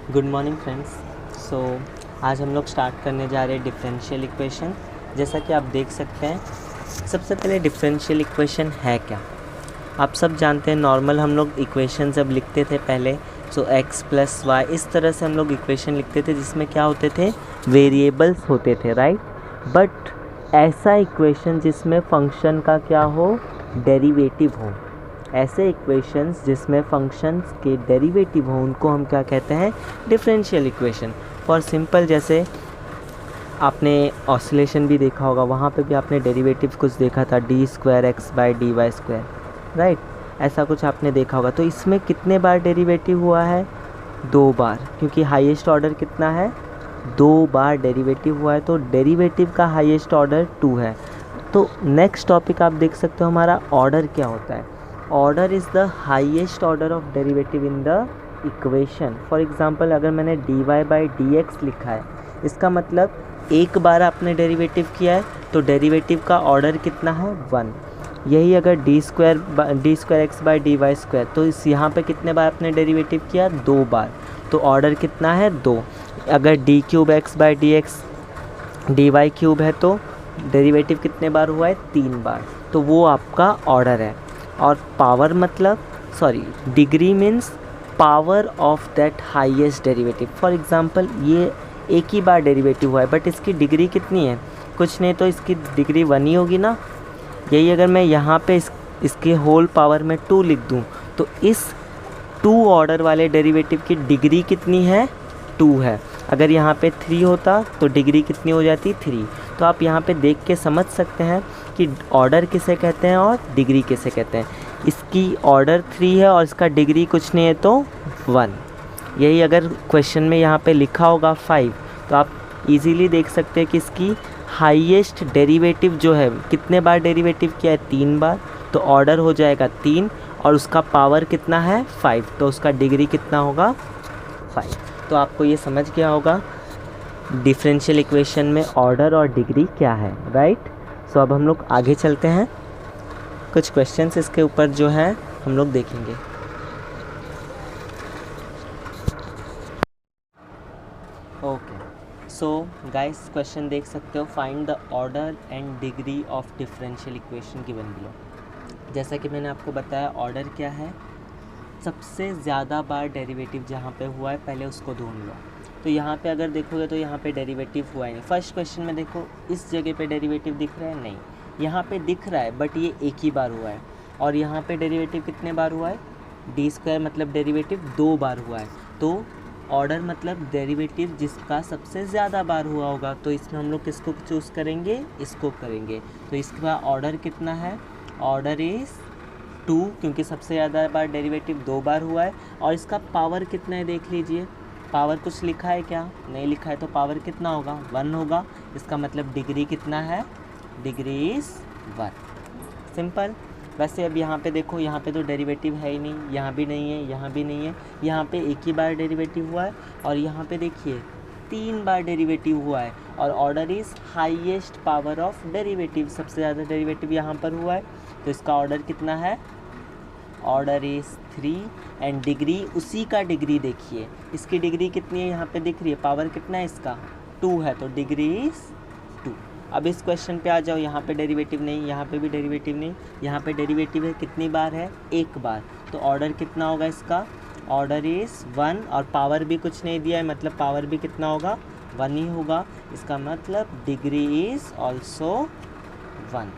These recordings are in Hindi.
Good morning friends. सो आज हम लोग स्टार्ट करने जा रहे हैं डिफरेंशियल इक्वेशन। जैसा कि आप देख सकते हैं, सबसे पहले डिफरेंशियल इक्वेशन है क्या। आप सब जानते हैं नॉर्मल हम लोग इक्वेशन जब लिखते थे पहले, सो x प्लस वाई इस तरह से हम लोग इक्वेशन लिखते थे जिसमें क्या होते थे, वेरिएबल्स होते थे, राइट। बट ऐसा इक्वेशन जिसमें फंक्शन का क्या हो, डेरिवेटिव हो, ऐसे इक्वेशंस जिसमें फंक्शंस के डेरिवेटिव हो उनको हम क्या कहते हैं, डिफरेंशियल इक्वेशन। फॉर सिंपल, जैसे आपने ऑसिलेशन भी देखा होगा, वहाँ पे भी आपने डेरिवेटिव कुछ देखा था, D square X by D Y square, right. ऐसा कुछ आपने देखा होगा। तो इसमें कितने बार डेरिवेटिव हुआ है, 2 बार, क्योंकि हाईएस्ट ऑर्डर कितना है, 2 बार डेरिवेटिव हुआ है। तो डेरिवेटिव का हाईएस्ट ऑर्डर 2 है। तो नेक्स्ट टॉपिक आप देख सकते हो, हमारा ऑर्डर क्या होता है। Order is the highest order of derivative in the equation. For example, अगर मैंने D Y by D X लिखा है, इसका मतलब एक बार आपने डेरिवेटिव किया है, तो डेरिवेटिव का ऑर्डर कितना है, 1। यही अगर D square X by D Y square, तो इस यहाँ पे कितने बार आपने डेरिवेटिव किया, 2 बार, तो ऑर्डर कितना है, 2। अगर D cube X by D X D Y cube है, तो डेरिवेटिव कितने बार हुआ है, 3 बार, तो वो आपका ऑर्डर है। और पावर मतलब, sorry, degree means power of that highest derivative. For example, ये एक ही बार डेरिवेटिव हुआ है, बट इसकी डिग्री कितनी है, कुछ नहीं, तो इसकी डिग्री 1 ही होगी ना। यही अगर मैं यहाँ पे इसके होल पावर में 2 लिख दूँ, तो इस 2 ऑर्डर वाले डेरिवेटिव की डिग्री कितनी है, 2 है। अगर यहाँ पे 3 होता तो डिग्री कितनी हो जाती, 3। तो आप यहाँ पे देख के समझ सकते हैं कि ऑर्डर किसे कहते हैं और डिग्री किसे कहते हैं। इसकी ऑर्डर 3 है और इसका डिग्री कुछ नहीं है, तो 1। यही अगर क्वेश्चन में यहाँ पे लिखा होगा 5, तो आप इजीली देख सकते हैं कि इसकी हाईएस्ट डेरिवेटिव जो है, कितने बार डेरिवेटिव किया है, 3 बार, तो ऑर्डर हो जाएगा 3, और उसका पावर कितना है, 5, तो उसका डिग्री कितना होगा, 5। तो आपको ये समझ गया होगा डिफरेंशियल इक्वेशन में ऑर्डर और डिग्री क्या है, राइट। सो अब हम लोग आगे चलते हैं, कुछ क्वेश्चंस इसके ऊपर जो है हम लोग देखेंगे। ओके, सो गाइस, क्वेश्चन देख सकते हो, find the order and degree of differential equation given below. जैसा कि मैंने आपको बताया, ऑर्डर क्या है, सबसे ज़्यादा बार डेरिवेटिव जहाँ पे हुआ है पहले उसको ढूंढ लो। तो यहाँ पे अगर देखोगे तो यहाँ पे डेरिवेटिव हुआ ही नहीं। फर्स्ट क्वेश्चन में देखो, इस जगह पे डेरिवेटिव दिख रहा है, नहीं, यहाँ पे दिख रहा है बट ये एक ही बार हुआ है। और यहाँ पे डेरिवेटिव कितने बार हुआ है, डी स्क्वायर मतलब डेरिवेटिव 2 बार हुआ है। तो ऑर्डर मतलब डेरिवेटिव जिसका सबसे ज़्यादा बार हुआ होगा, तो इसमें हम लोग किसको चूज़ करेंगे, इसको करेंगे। तो इसका ऑर्डर कितना है, ऑर्डर इज़ 2, क्योंकि सबसे ज़्यादा बार डेरिवेटिव 2 बार हुआ है। और इसका पावर कितना है, देख लीजिए, पावर कुछ लिखा है क्या, नहीं लिखा है, तो पावर कितना होगा, 1 होगा। इसका मतलब डिग्री कितना है, डिग्री इज़ 1। सिंपल। वैसे अब यहाँ पे देखो, यहाँ पे तो डेरिवेटिव है ही नहीं, यहाँ भी नहीं है, यहाँ भी नहीं है, यहाँ पे एक ही बार डेरिवेटिव हुआ है। और यहाँ पे देखिए 3 बार डेरिवेटिव हुआ है। और order is highest power of derivative, सबसे ज़्यादा डेरिवेटिव यहाँ पर हुआ है, तो इसका ऑर्डर कितना है, ऑर्डर इज़ 3। एंड डिग्री, उसी का डिग्री देखिए, इसकी डिग्री कितनी है, यहाँ पे दिख रही है, पावर कितना है इसका, 2 है, तो डिग्री इज़ 2। अब इस क्वेश्चन पे आ जाओ, यहाँ पे डेरिवेटिव नहीं, यहाँ पे भी डेरिवेटिव नहीं, यहाँ पे डेरिवेटिव है, कितनी बार है, 1 बार, तो ऑर्डर कितना होगा इसका, ऑर्डर इज़ 1। और पावर भी कुछ नहीं दिया है, मतलब पावर भी कितना होगा, 1 ही होगा। इसका मतलब डिग्री इज़ ऑल्सो 1।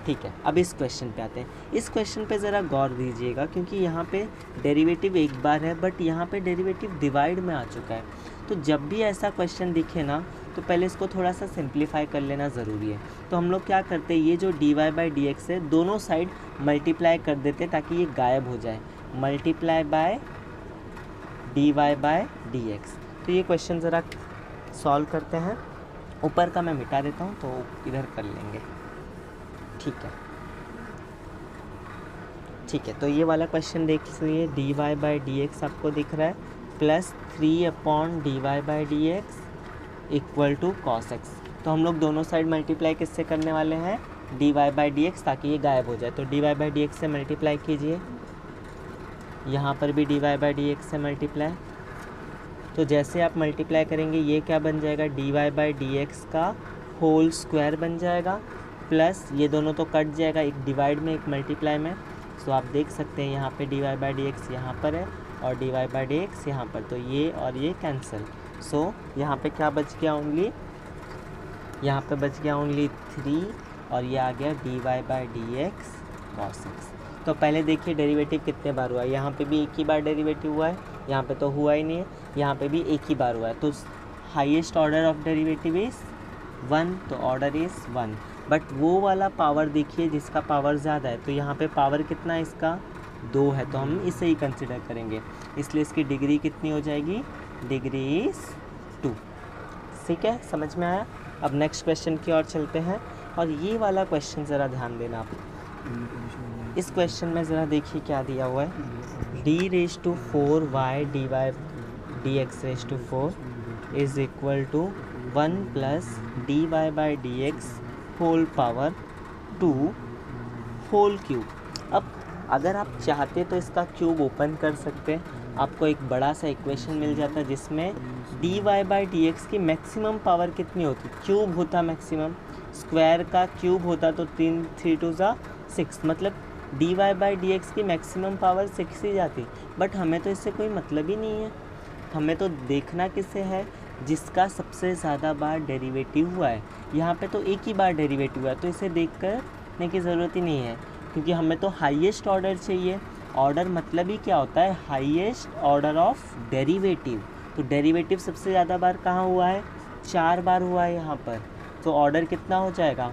ठीक है, अब इस क्वेश्चन पे आते हैं। इस क्वेश्चन पे ज़रा गौर दीजिएगा, क्योंकि यहाँ पे डेरिवेटिव 1 बार है, बट यहाँ पे डेरिवेटिव डिवाइड में आ चुका है। तो जब भी ऐसा क्वेश्चन दिखे ना, तो पहले इसको थोड़ा सा सिंप्लीफाई कर लेना ज़रूरी है। तो हम लोग क्या करते हैं, ये जो D Y by D X है, दोनों साइड मल्टीप्लाई कर देते हैं ताकि ये गायब हो जाए, multiply by D Y by D X. तो ये क्वेश्चन ज़रा सॉल्व करते हैं। ऊपर का मैं मिटा देता हूँ, तो इधर कर लेंगे, ठीक है। ठीक है, तो ये वाला क्वेश्चन देख लीजिए, d Y by D x आपको दिख रहा है, plus 3 upon d Y by D x equal to cos x. तो हम लोग दोनों साइड मल्टीप्लाई किससे करने वाले हैं, d Y by D x, ताकि ये गायब हो जाए। तो d Y by D x से मल्टीप्लाई कीजिए, यहाँ पर भी d Y by D x से मल्टीप्लाई, तो जैसे आप मल्टीप्लाई करेंगे ये क्या बन जाएगा, dy बाई डी एक्स का होल स्क्वायर बन जाएगा, प्लस ये दोनों तो कट जाएगा, एक डिवाइड में एक मल्टीप्लाई में। सो आप देख सकते हैं यहाँ पे dy बाई डी एक्स यहाँ पर है और dy बाई डी एक्स यहाँ पर, तो ये और ये कैंसिल। सो यहाँ पे क्या बच गया, ओनली यहाँ पे बच गया ओनली 3 और ये आ गया dy by D x cos x। तो पहले देखिए डेरिवेटिव कितने बार हुआ है, यहाँ पे भी एक ही बार डेरिवेटिव हुआ है, यहाँ पे तो हुआ ही नहीं है, यहाँ पे भी एक ही बार हुआ है। तो highest order of derivative is 1, तो ऑर्डर इज़ 1। बट वो वाला पावर देखिए जिसका पावर ज़्यादा है, तो यहाँ पे पावर कितना है इसका, 2 है, तो हम इसे ही कंसिडर करेंगे, इसलिए इसकी डिग्री कितनी हो जाएगी, डिग्री इज़ 2। ठीक है, समझ में आया। अब नेक्स्ट क्वेश्चन की ओर चलते हैं, और ये वाला क्वेश्चन ज़रा ध्यान देना आप। इस क्वेश्चन में ज़रा देखिए क्या दिया हुआ है, d raise to 4y d x raise to 4 is equal to 1 plus d Y by D x whole power 2 whole cube. अब अगर आप चाहते तो इसका क्यूब ओपन कर सकते हैं, आपको एक बड़ा सा इक्वेशन मिल जाता है जिसमें d Y by D x की मैक्सिमम पावर कितनी होती, क्यूब होता मैक्सिमम, स्क्वायर का क्यूब होता तो 3 2 6, मतलब d Y by D x की मैक्सिमम पावर 6 ही जाती। बट हमें तो इससे कोई मतलब ही नहीं है, हमें तो देखना किसे है, जिसका सबसे ज़्यादा बार डेरिवेटिव हुआ है। यहाँ पे तो एक ही बार डेरिवेटिव हुआ है, तो इसे देख करने की ज़रूरत ही नहीं है, क्योंकि हमें तो हाईएस्ट ऑर्डर चाहिए। ऑर्डर मतलब ही क्या होता है, हाईएस्ट ऑर्डर ऑफ डेरिवेटिव। तो डेरिवेटिव सबसे ज़्यादा बार कहाँ हुआ है, 4 बार हुआ है यहाँ पर, तो ऑर्डर कितना हो जाएगा,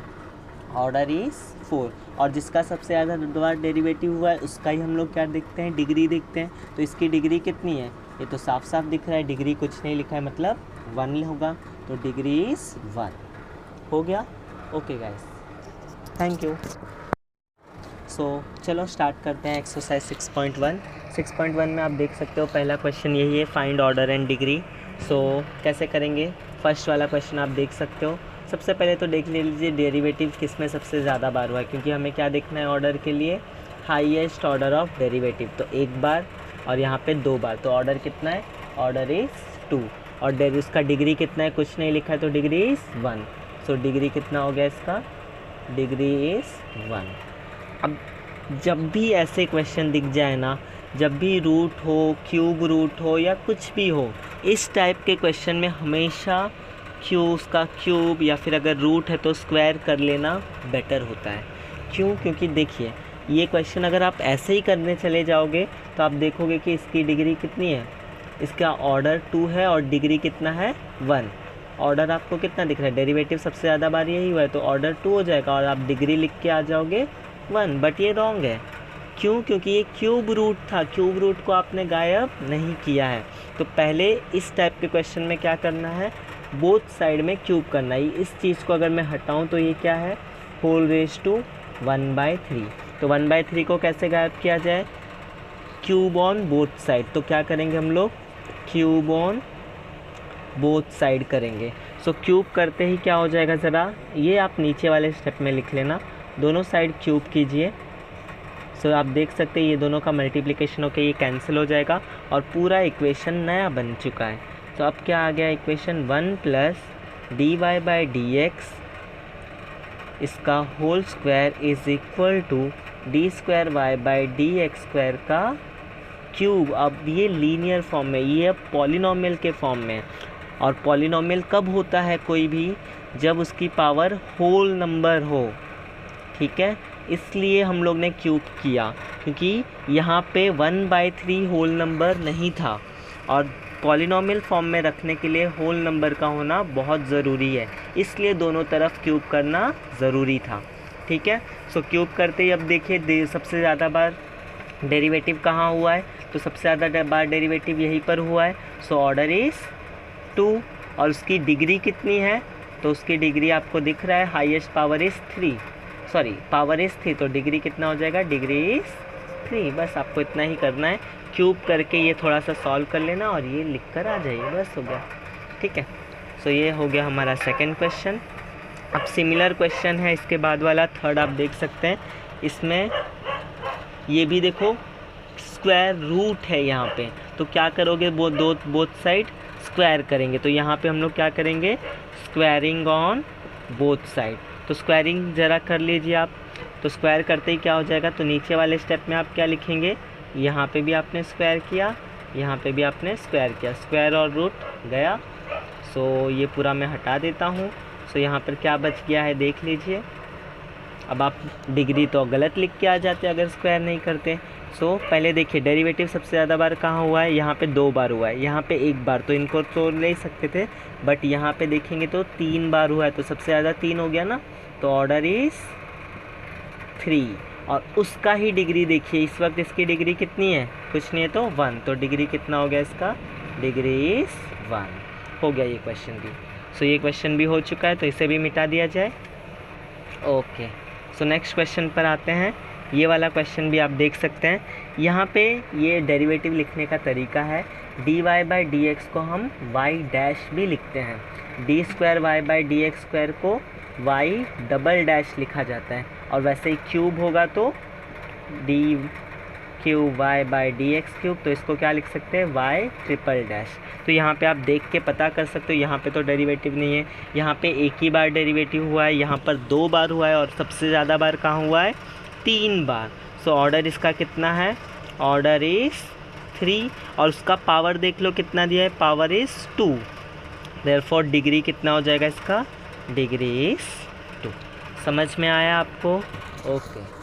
ऑर्डर इज़ 4। और जिसका सबसे ज़्यादा बार डेरिवेटिव हुआ है उसका ही हम लोग क्या देखते हैं, डिग्री देखते हैं। तो इसकी डिग्री कितनी है, ये तो साफ साफ दिख रहा है, डिग्री कुछ नहीं लिखा है, मतलब 1 होगा, तो डिग्री इज़ 1 हो गया। Okay guys, thank you. So चलो स्टार्ट करते हैं एक्सरसाइज 6.1। 6.1 में आप देख सकते हो पहला क्वेश्चन यही है, फाइंड ऑर्डर एंड डिग्री। सो कैसे करेंगे, फर्स्ट वाला क्वेश्चन आप देख सकते हो। सबसे पहले तो देख लीजिए डेरिवेटिव किस में सबसे ज़्यादा बार हुआ है, क्योंकि हमें क्या देखना है ऑर्डर के लिए, हाईएस्ट ऑर्डर ऑफ डेरिवेटिव। तो 1 बार और यहाँ पे 2 बार, तो ऑर्डर कितना है, ऑर्डर इज़ 2। और उसका डिग्री कितना है, कुछ नहीं लिखा है, तो डिग्री इज़ 1। सो डिग्री कितना हो गया इसका, डिग्री इज़ 1। अब जब भी ऐसे क्वेश्चन दिख जाए ना, जब भी रूट हो, क्यूब रूट हो या कुछ भी हो, इस टाइप के क्वेश्चन में हमेशा उसका क्यूब या फिर अगर रूट है तो स्क्वायर कर लेना बेटर होता है। क्यों, क्योंकि देखिए ये क्वेश्चन अगर आप ऐसे ही करने चले जाओगे तो आप देखोगे कि इसकी डिग्री कितनी है, इसका ऑर्डर 2 है और डिग्री कितना है 1। ऑर्डर आपको कितना दिख रहा है, डेरिवेटिव सबसे ज़्यादा बार यही हुआ है, तो ऑर्डर 2 हो जाएगा और आप डिग्री लिख के आ जाओगे 1। बट ये रॉन्ग है, क्यों, क्योंकि ये क्यूब रूट था, क्यूब रूट को आपने गायब नहीं किया है। तो पहले इस टाइप के क्वेश्चन में क्या करना है, बोथ साइड में क्यूब करना है। इस चीज़ को अगर मैं हटाऊं तो ये क्या है, होल रेज टू 1/3। तो 1/3 को कैसे गायब किया जाए, क्यूब ऑन बोथ साइड। तो क्या करेंगे हम लोग, क्यूब ऑन बोथ साइड करेंगे। सो क्यूब करते ही क्या हो जाएगा, ज़रा ये आप नीचे वाले स्टेप में लिख लेना, दोनों साइड क्यूब कीजिए। सो आप देख सकते हैं ये दोनों का मल्टीप्लिकेशन होकर ये कैंसिल हो जाएगा और पूरा इक्वेशन नया बन चुका है। तो अब क्या आ गया equation, 1 plus d Y by D x इसका whole square is equal to d square y by D x square का क्यूब। अब ये लीनियर फॉर्म में, ये अब पॉलिनोमियल के फॉर्म में। और पॉलिनोमियल कब होता है कोई भी, जब उसकी पावर होल नंबर हो, ठीक है। इसलिए हम लोग ने क्यूब किया, क्योंकि यहाँ पे 1/3 होल नंबर नहीं था और पॉलिनोमियल फॉर्म में रखने के लिए होल नंबर का होना बहुत ज़रूरी है, इसलिए दोनों तरफ क्यूब करना ज़रूरी था, ठीक है। सो क्यूब करते ही अब देखिए सबसे ज़्यादा बार डेरिवेटिव कहाँ हुआ है, तो सबसे ज़्यादा बार डेरिवेटिव यहीं पर हुआ है। सो ऑर्डर इज़ 2 और उसकी डिग्री कितनी है, तो उसकी डिग्री आपको दिख रहा है, highest power is 3, sorry power is 3, तो डिग्री कितना हो जाएगा, डिग्री इज़ 3। बस आपको इतना ही करना है, क्यूब करके ये थोड़ा सा सॉल्व कर लेना और ये लिख कर आ जाइए, बस हो गया, ठीक है। सो ये हो गया हमारा सेकंड क्वेश्चन। अब सिमिलर क्वेश्चन है इसके बाद वाला, थर्ड आप देख सकते हैं। इसमें ये भी देखो स्क्वायर रूट है यहाँ पे, तो क्या करोगे, वो बोथ साइड स्क्वायर करेंगे। तो यहाँ पे हम लोग क्या करेंगे, स्क्वायरिंग ऑन बोथ साइड। तो स्क्वायरिंग ज़रा कर लीजिए आप। तो स्क्वायर करते ही क्या हो जाएगा, तो नीचे वाले स्टेप में आप क्या लिखेंगे, यहाँ पे भी आपने स्क्वायर किया, यहाँ पे भी आपने स्क्वायर किया, स्क्वायर और रूट गया। सो ये पूरा मैं हटा देता हूँ। सो यहाँ पर क्या बच गया है देख लीजिए। अब आप डिग्री तो गलत लिख के आ जाते अगर स्क्वायर नहीं करते। सो पहले देखिए डेरिवेटिव सबसे ज़्यादा बार कहाँ हुआ है, यहाँ पे 2 बार हुआ है, यहाँ पे 1 बार, तो इनको तो ले सकते थे, बट यहाँ पे देखेंगे तो 3 बार हुआ है, तो सबसे ज़्यादा 3 हो गया ना, तो ऑर्डर इज़ 3। और उसका ही डिग्री देखिए, इस वक्त इसकी डिग्री कितनी है, कुछ नहीं है तो 1, तो डिग्री कितना हो गया इसका, डिग्री इज़ 1। हो गया ये क्वेश्चन भी। सो ये क्वेश्चन भी हो चुका है, तो इसे भी मिटा दिया जाए। ओके, सो नेक्स्ट क्वेश्चन पर आते हैं। ये वाला क्वेश्चन भी आप देख सकते हैं, यहाँ पे ये डेरिवेटिव लिखने का तरीका है, dy बाई डी एक्स को हम y डैश भी लिखते हैं, d square y by D x square को y डबल डैश लिखा जाता है, और वैसे ही क्यूब होगा तो d cube y by D x cube, तो इसको क्या लिख सकते हैं, y ट्रिपल डैश। तो यहाँ पे आप देख के पता कर सकते हो, यहाँ पे तो डेरिवेटिव नहीं है, यहाँ पे एक ही बार डेरिवेटिव हुआ है, यहाँ पर 2 बार हुआ है, और सबसे ज़्यादा बार कहाँ हुआ है, 3 बार। सो ऑर्डर इसका कितना है, ऑर्डर इज़ 3, और उसका पावर देख लो कितना दिया है, पावर इज़ 2। देयरफॉर डिग्री कितना हो जाएगा इसका, डिग्री इज़ 2। समझ में आया आपको? ओके।